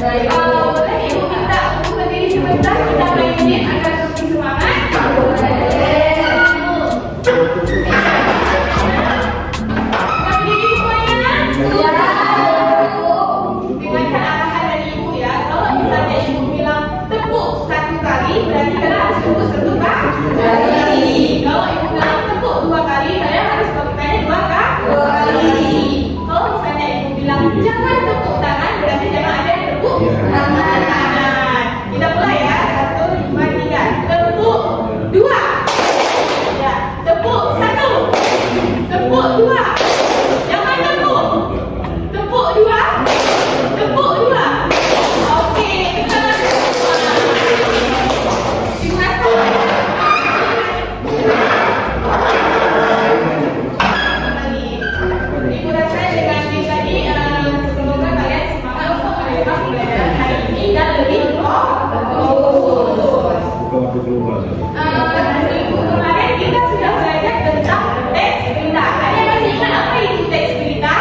Boleh Ibu minta untuk berdiri sebentar, kita mainin agar lebih semangat. Berarti kalian harus tepuk satu kali. Kalau ibu bilang tepuk dua kali, kalian harus tepuknya dua kali. Kalau misalnya ibu bilang jangan tepuk tangan, berarti jangan ada yang tepuk tangan. Kita mulai ya, 1, 5, 3. Tepuk dua. Ya, tepuk satu. Tepuk dua. Jangan tepuk. Tepuk dua. Tepuk dua. Oke, kita Ibu rasa dengan tadi semoga kalian semangat untuk menerima pembelajaran hari ini dan lebih fokus. Minggu kemarin kita sudah belajar tentang teks berita. Ada yang masih ingat apa itu teks berita?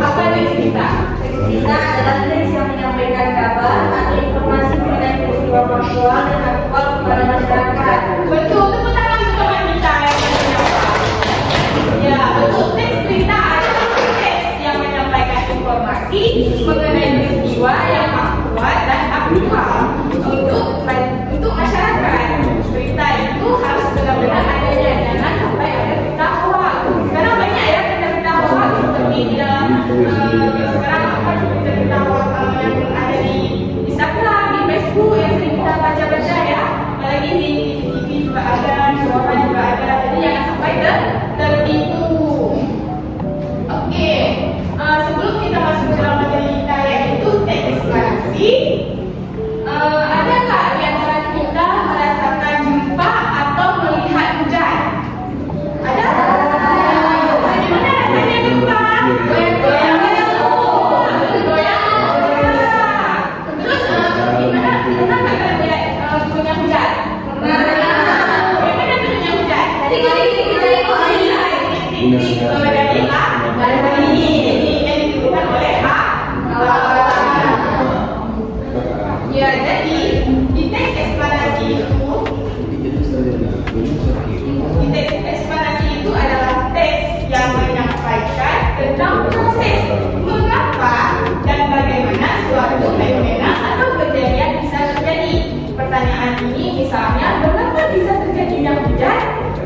Apa teks berita? Teks berita adalah teks yang menyampaikan kabar atau informasi mengenai peristiwa faktual dan aktual kepada masyarakat. Betul, tepuk tangan untuk teman kita yang menyampaikan. Ya, betul. Teks berita adalah teks yang menyampaikan informasi mengenai peristiwa yang aktual dan aktual untuk masyarakat. Berita itu harus benar-benar adanya, jangan sampai ada berita hoax. Sekarang banyak ya berita hoax seperti di dalam sekarang berita hoax yang ada di Instagram, di Facebook yang sering kita baca-baca ya. Apalagi di TV juga ada, di suara juga ada. Jadi jangan sampai tertipu. Oke, sebelum kita masuk ke dalam materi kita yaitu teks deklarasi, ada nggak di antara kita merasakan gempa atau melihat hujan? Ada? Bagaimana rasanya gempa? Goyang-goyang. Terus gimana? Pernah nggak kalian lihat turunnya hujan? Bagaimana turunnya hujan? Ya, jadi di teks eksplanasi itu adalah teks yang menyampaikan tentang proses mengapa dan bagaimana suatu fenomena atau kejadian bisa terjadi. Pertanyaan ini misalnya, mengapa bisa terjadinya hujan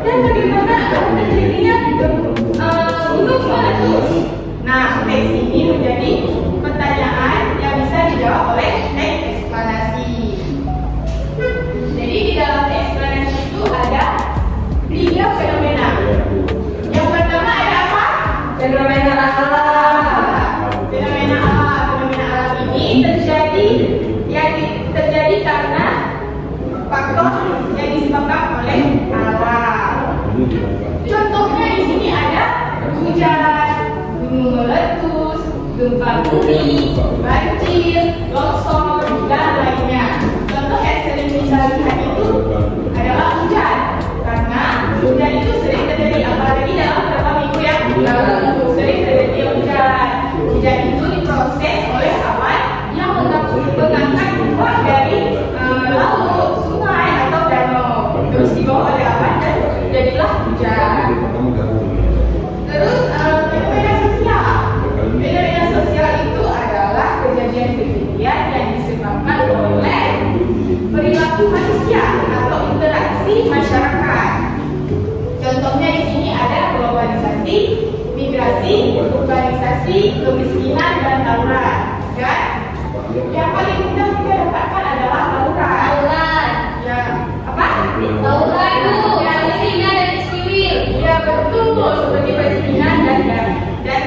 dan bagaimana terjadinya gunung meletus. Nah, teks ini menjadi pertanyaan yang bisa dijawab oleh teks eksplanasi. Jadi di dalam teks eksplanasi itu ada 3 fenomena. Yang pertama ada apa? Fenomena alam. Fenomena alam. Fenomena alam ini terjadi karena faktor yang disebabkan oleh alam. Contohnya di sini ada hujan, gunung meletus, gempa bumi, banjir, longsor, dan lainnya. Contoh yang sering kita lihat itu adalah hujan, karena hujan itu sering terjadi, apalagi dalam beberapa minggu yang lalu sering terjadi hujan. Hujan itu diproses oleh awan yang mengangkat uap dari laut, sungai atau danau, terus dibawa oleh awan dan jadilah hujan. Terus fenomena sosial. Fenomena sosial itu adalah kejadian-kejadian yang disebabkan oleh perilaku manusia atau interaksi masyarakat. Contohnya di sini ada globalisasi, migrasi, urbanisasi, kemiskinan dan tawuran. Dan yang paling mudah kita dapatkan adalah tawuran. Ya, apa? Tawuran itu Palestina dan Israel. Ya betul, seperti Palestina dan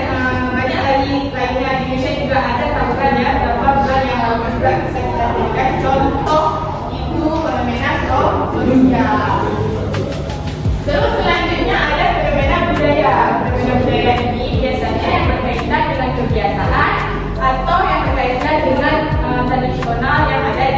banyak lagi lainnya. Di Indonesia juga ada tawuran ya. Beberapa bulan yang lalu juga bisa kita berikan contoh itu fenomena sosial. Terus selanjutnya ada fenomena budaya. Fenomena budaya ini biasanya yang berkaitan dengan kebiasaan atau yang berkaitan dengan tradisional yang ada di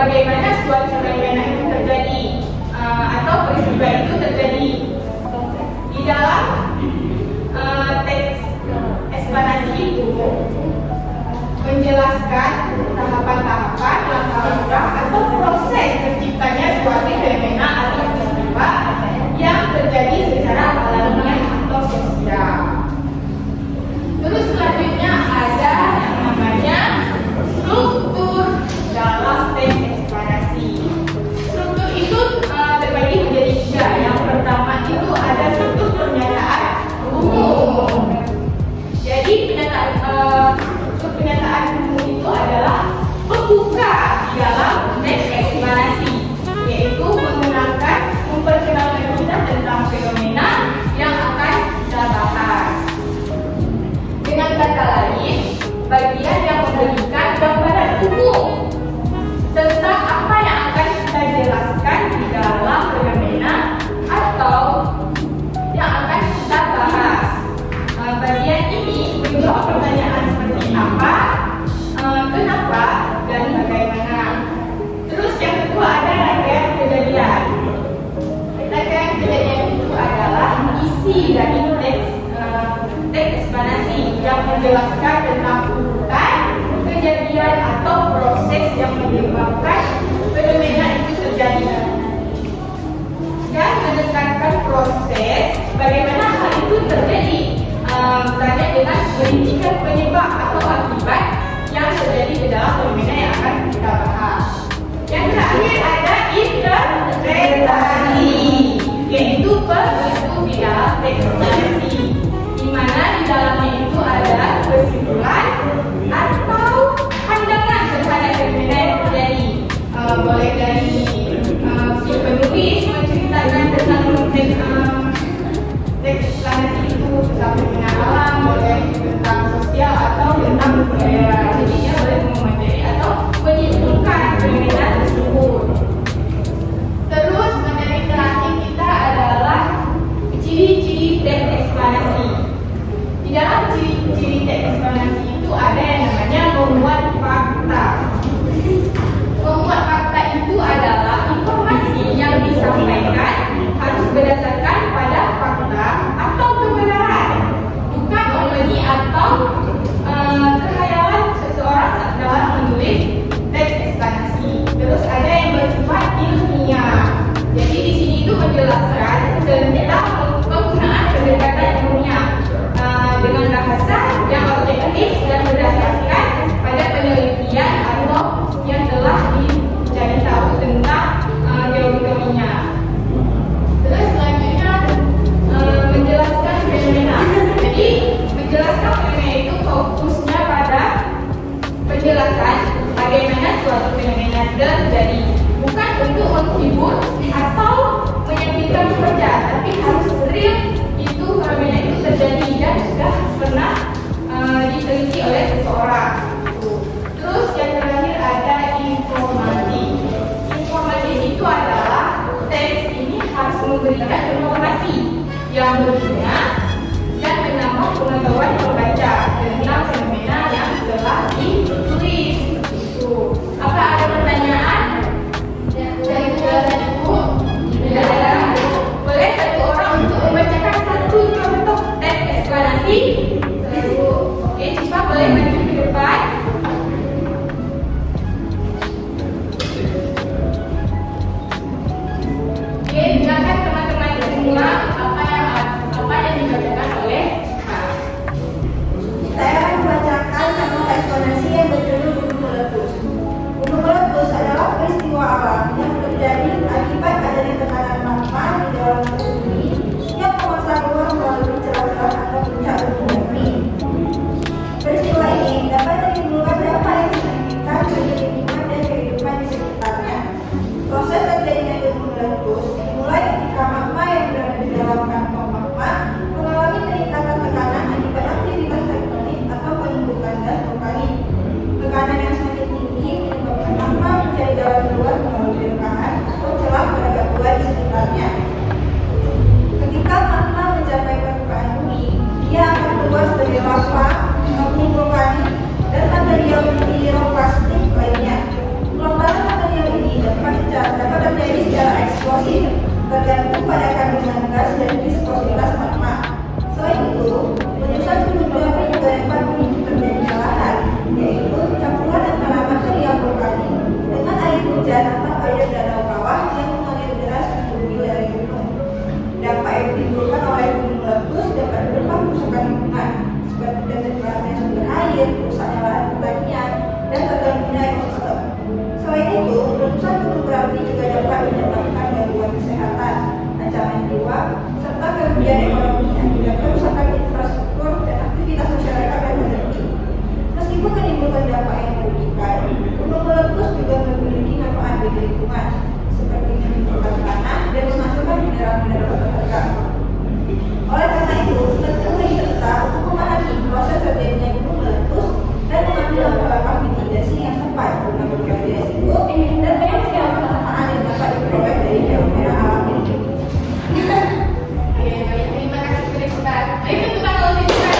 bagaimana suatu fenomena itu terjadi atau peristiwa itu terjadi. Di dalam teks eksplanasi itu menjelaskan tahapan-tahapan, langkah-langkah atau proses terciptanya suatu fenomena atau peristiwa yang terjadi secara alamiah atau sosial. Terus selanjutnya ada yang namanya struktur dalam teks eksplanasi. Struktur itu terbagi menjadi 3. Yang pertama itu ada struktur pernyataan umum. Jadi pernyataan umum itu adalah pembuka di dalam teks eksplanasi, yaitu memperkenalkan kita tentang fenomena yang akan kita bahas. Dengan kata lain, bagian yang memberikan gambaran umum tentang apa yang akan kita jelaskan di dalam fenomena atau yang akan kita bahas. Bagian ini menjawab pertanyaan seperti apa, kenapa, dan bagaimana. Terus yang kedua ada rangkaian kejadian. Rangkaian kejadian itu adalah isi dari teks eksplanasi yang menjelaskan tentang urutan kejadian atau proses yang menyebabkan fenomena itu terjadi, dan menekankan proses bagaimana hal itu terjadi, misalnya dengan merincikan penyebab atau akibat yang terjadi di dalam fenomena yang akan kita bahas. Yang terakhir ada interpretasi, yaitu bentuk di dalam teks eksplanasi, di mana di dalamnya itu ada kesimpulan atau pandangan terhadap fenomena yang terjadi. Boleh dari si penulis menceritakan tentang teks eksplanasi itu tentang fenomena alam, boleh tentang sosial atau tentang budaya. Jadi dia boleh memateri atau menyimpulkan fenomena tersebut. Terus materi terakhir kita adalah ciri-ciri teks eksplanasi. Di dalam ciri-ciri teks eksplanasi itu ada yang namanya memuat fakta. Memuat fakta itu adalah informasi yang disampaikan harus berdasarkan pada fakta atau kebenaran, bukan opini atau kekhayalan seseorang dalam menulis teks eksplanasi. Terus ada yang bersifat ilmiah. Jadi di sini itu menjelaskan tentang penggunaan pendekatan ilmiah dengan bahasa yang objektif dan berdasarkan pada penelitian atau yang telah dicari tahu tentang geografinya. Terus selanjutnya menjelaskan fenomena. Jadi menjelaskan fenomena itu fokusnya pada penjelasan bagaimana suatu fenomena terjadi, bukan untuk menghibur atau meyakinkan saja, tapi harus real itu fenomena itu terjadi dan sudah pernah diteliti oleh seseorang. Terus yang terakhir ada informasi. Informasi itu adalah teks ini harus memberikan informasi yang berguna dan menambah pengetahuan pembaca tentang fenomena yang telah ditulis. Apa ada pertanyaan? Dari penjelasan itu? Tidak ada. Boleh satu orang untuk membacakan satu contoh teks eksplanasi? Oke, Cipa boleh maju ke depan. Oke, silakan teman-teman semua apa yang dibacakan oleh Cipa. Saya akan membacakan satu eksplanasi yang berjudul gunung meletus. Gunung meletus adalah peristiwa alam yang terjadi akibat adanya tekanan magma di dalam bumi yang memaksa keluar melalui celah-celah atau puncak gunung. kerusakan lingkungan seperti deteriorasi sumber air, rusaknya lahan pertanian, dan terganggunya ekosistem. Selain itu, letusan gunung berapi juga dapat menyebabkan gangguan kesehatan, ancaman jiwa, serta kerugian ekonomi akibat kerusakan infrastruktur dan aktivitas masyarakat yang berhenti. Meskipun menimbulkan dampak yang merugikan, gunung meletus juga memiliki manfaat bagi lingkungan, seperti menimbulkan tanah dan menghasilkan mineral-mineral berharga. Oleh karena itu, penting bagi kita untuk memahami proses terjadinya gunung meletus dan mengambil langkah-langkah mitigasi yang tepat guna mengurangi resiko dan memastikan manfaat yang dapat diperoleh dari fenomena alam ini. Oke, baik. Terima kasih sudah Ustaz. Nah, itu tentang laut itu kan.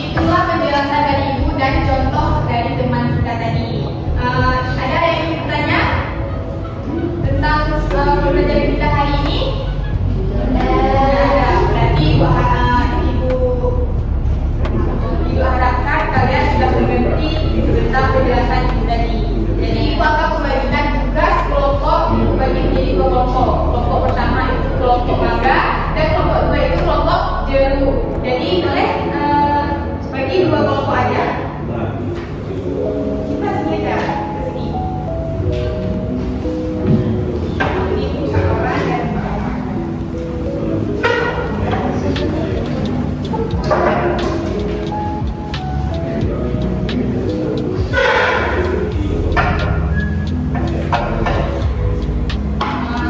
Itulah penjelasan dari Ibu dan contoh dari teman kita tadi. Ada yang ingin bertanya tentang pembelajaran kita hari ini? Berarti Ibu harapkan kalian sudah mengerti tentang penjelasan Ibu tadi. Jadi Ibu akan membagikan tugas kelompok bagi menjadi dua kelompok. Kelompok pertama itu kelompok mangga dan kelompok dua itu kelompok jeruk. Jadi boleh bagi dua kelompok aja. Kita sini aja ke sini. Ini Pak Orang dan Pak Ahmad.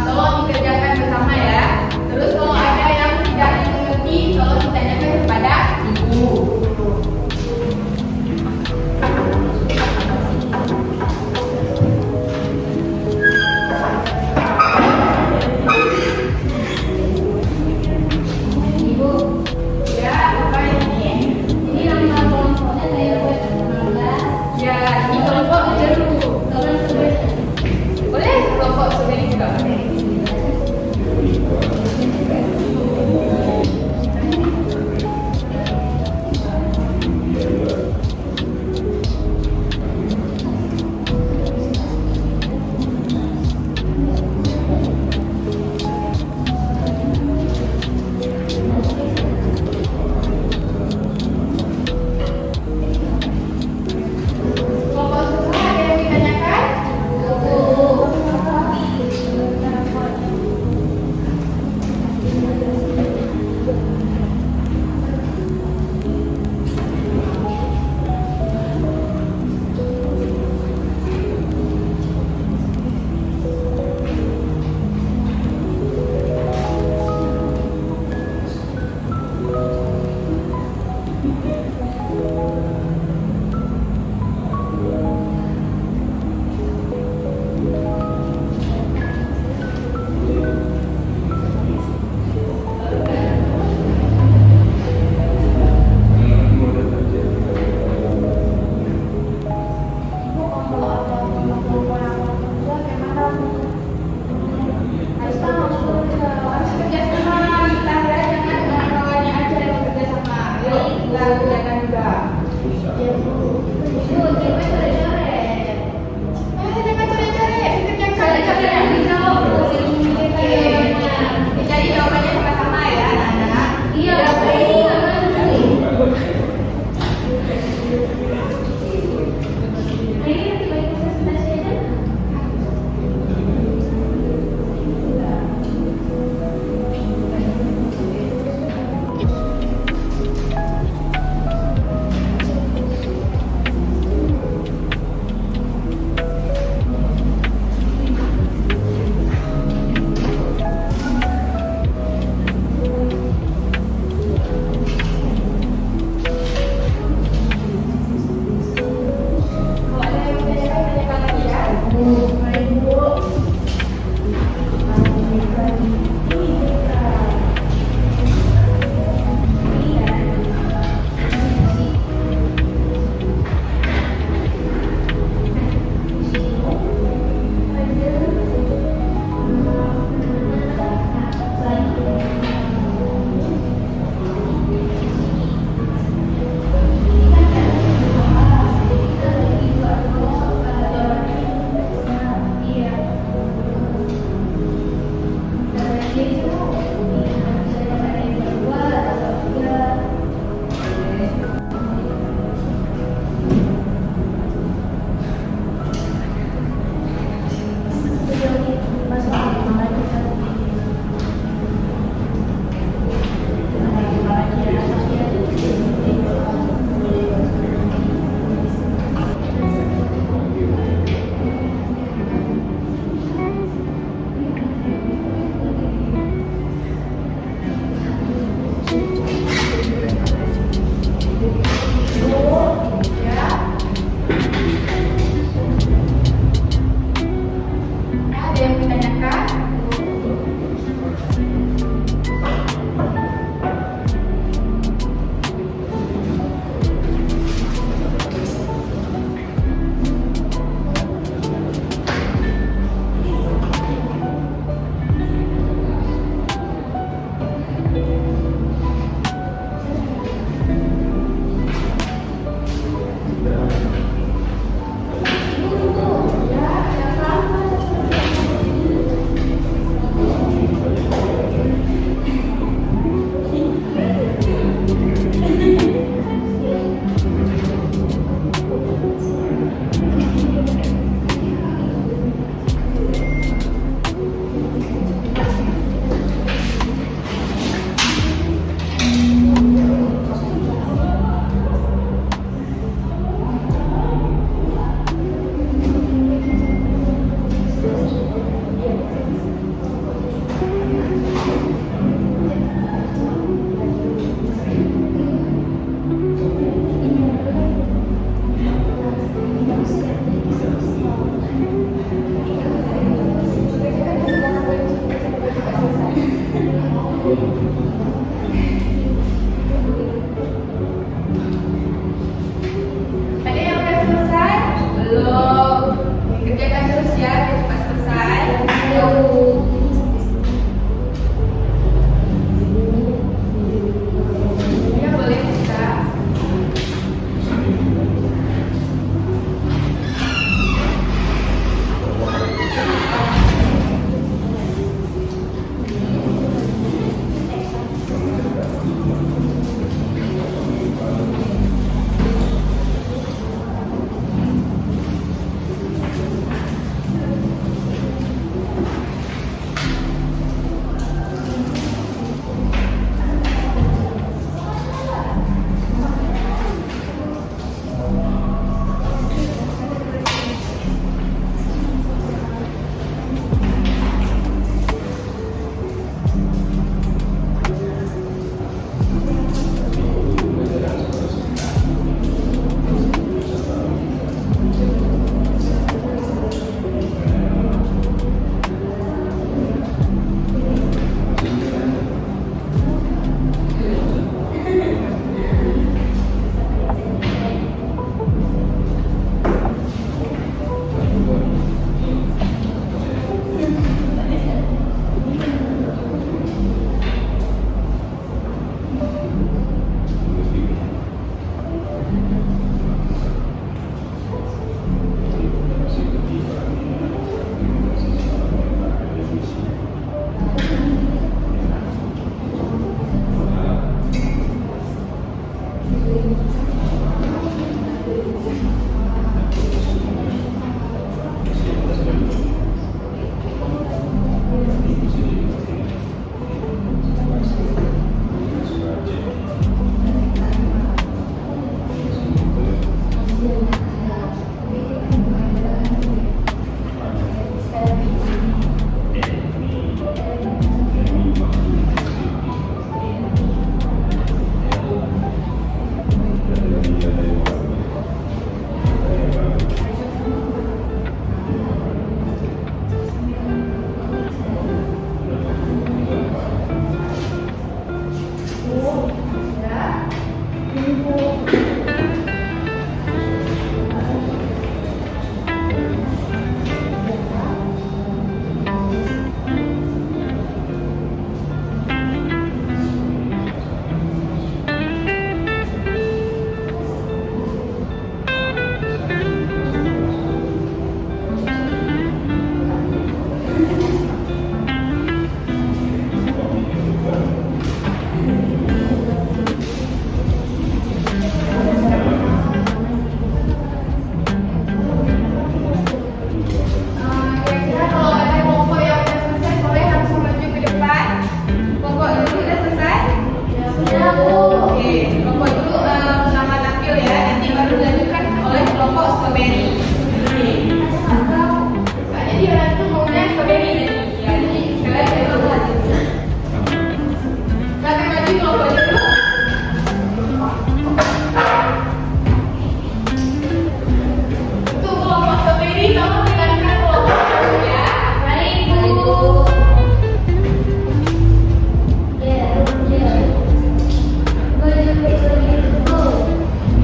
Tolong dikerjakan bersama ya. Terus kalau ada yang tidak dimengerti, tolong ditanyakan kepada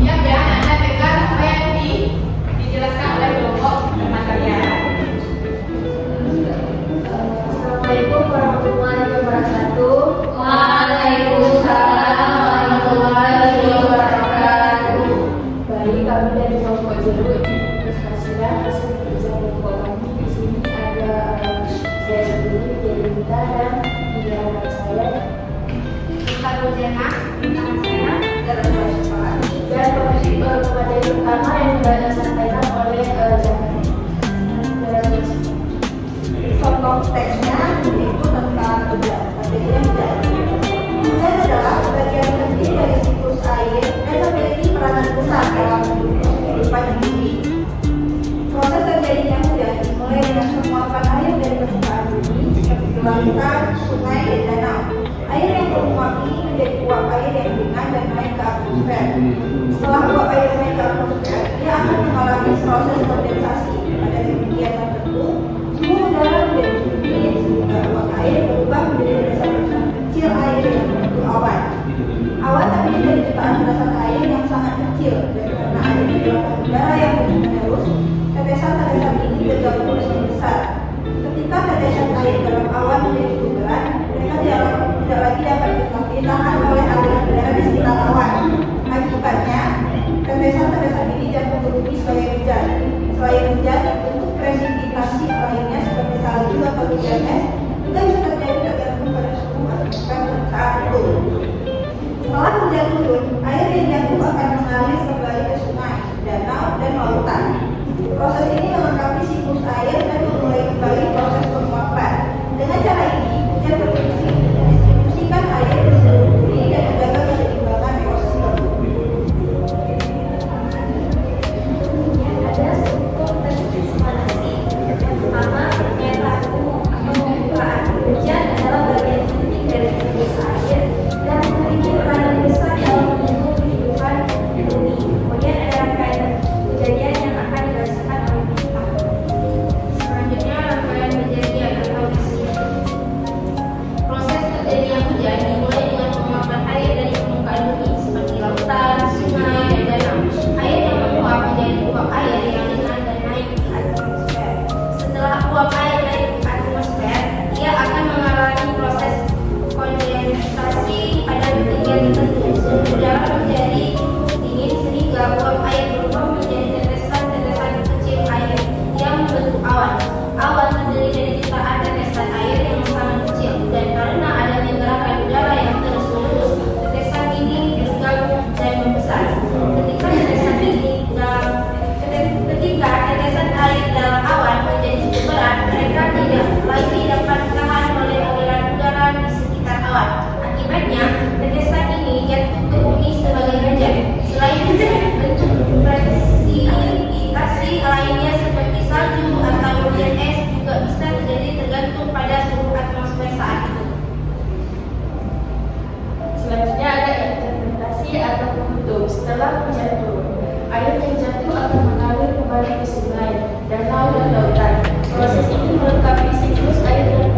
Diam ya, Anda dengar apa yang dijelaskan oleh kelompok teman kalian. Assalamualaikum warahmatullahi wabarakatuh. Waalaikumsalam warahmatullahi wabarakatuh. Baik, kami dari kelompok jeruk diskusikan hasil kerja kelompok kami. Di sini ada saya sendiri, Delinda, dan tiga anak saya. Tentang Rujana, tentang saya, dan Rajawati. Dan materi pertama yang sudah disampaikan oleh Jangan. Contoh teksnya itu tentang hujan, tapi dia tidak. Hujan adalah bagian penting dari siklus air dan memiliki peranan besar dalam kehidupan bumi. Proses terjadinya hujan dimulai dengan penguapan air dari permukaan bumi seperti lautan, sungai, dan danau. Air yang menguap ini menjadi uap air yang ringan dan naik ke atmosfer. Setelah uap air naik ke atmosfer, dia akan mengalami proses kondensasi. Pada ketinggian tertentu, suhu udara menjadi dingin sehingga uap air berubah menjadi tetesan kecil air yang membentuk awan. Awan terdiri dari jutaan tetesan air yang sangat kecil, dan karena adanya gelombang udara yang terus-menerus, tetesan-tetesan ini bergabung dengan besar. Ketika tetesan air dalam awan menjadi tuburan, mereka tidak lagi dapat ditahan oleh aliran udara di sekitar awan. Akibatnya, tetesan-tetesan ini jatuh ke bumi sebagai hujan. Selain hujan, bentuk presipitasi lainnya seperti salju atau hujan es juga bisa terjadi tergantung pada suhu atmosfer saat itu. Setelah hujan turun, air yang jatuh akan mengalir kembali ke sungai, danau, dan lautan. Proses ini melengkapi siklus air dan memulai kembali proses penguapan. Dengan cara ini, hujan berfungsi mendistribusikan air ke seluruh bumi dan menjaga keseimbangan ekosistem. Ada struktur dan eksplanasi. Yang pertama, pernyataan umum atau pembukaan. Hujan adalah bagian penting dari siklus air dan memiliki peranan besar dalam mendukung kehidupan bumi. Kemudian ada rangkaian kejadian yang akan dirasakan oleh kita. Selanjutnya, rangkaian kejadian atau isi. Proses terjadinya hujan dimulai dengan penguapan air dari permukaan bumi seperti lautan, sungai, dan danau. Air yang menguap menjadi uap air yang ringan dan naik ke atmosfer. Setelah uap air naik ke atmosfer, ia akan mengalami proses kondensasi pada ketinggian tertentu. Suhu udara menjadi dingin sehingga uap air berubah menjadi tetesan-tetesan kecil air yang membentuk awan. Awan terdiri dari jutaan tetesan air yang sangat kecil, dan karena adanya gerakan udara yang terus-menerus, tetesan ini bergabung dan membesar. Ketika tetesan air dalam awan menjadi berat, mereka tidak lagi dapat ditahan oleh aliran udara di sekitar awan. Akibatnya, tetesan ini jatuh ke bumi sebagai hujan. Selain itu, bentuk presipitasi lainnya seperti salju atau hujan es juga bisa terjadi tergantung pada suhu atmosfer saat itu. Selanjutnya ada interpretasi atau penutup. Setelah hujan turun, air yang jatuh akan mengalir kembali ke sungai, danau, dan lautan. Proses ini melengkapi siklus air dan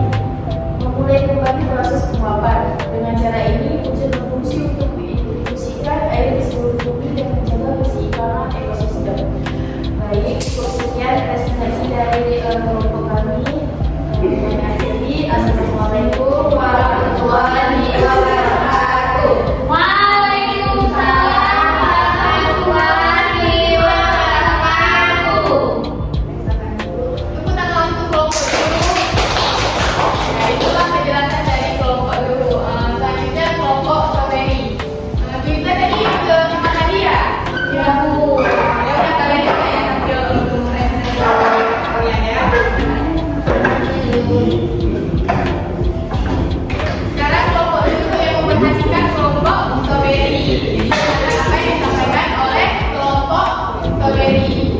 memulai kembali proses penguapan. Dengan cara ini, hujan berfungsi untuk mendistribusikan air di seluruh bumi dan menjaga keseimbangan ekosistem. Baik, sekian presentasi dari kelompok kami. Dengan akhiri, assalamualaikum warahmatullahi wabarakatuh. Waalaikumsalam warahmatullahi wabarakatuh. Tepuk tangan untuk kelompok dulu. Ya, itulah penjelasan dari kelompok dulu. Selanjutnya kelompok strawberry. Kita tadi ke mana tadi ya? Ya, Bu. Ya udah, kalian juga ya tampil untuk presentasi kalian ya. Sekarang kelompok dulu yang memperhatikan kelompok strawberry. Jadi apa yang disampaikan oleh kelompok strawberry.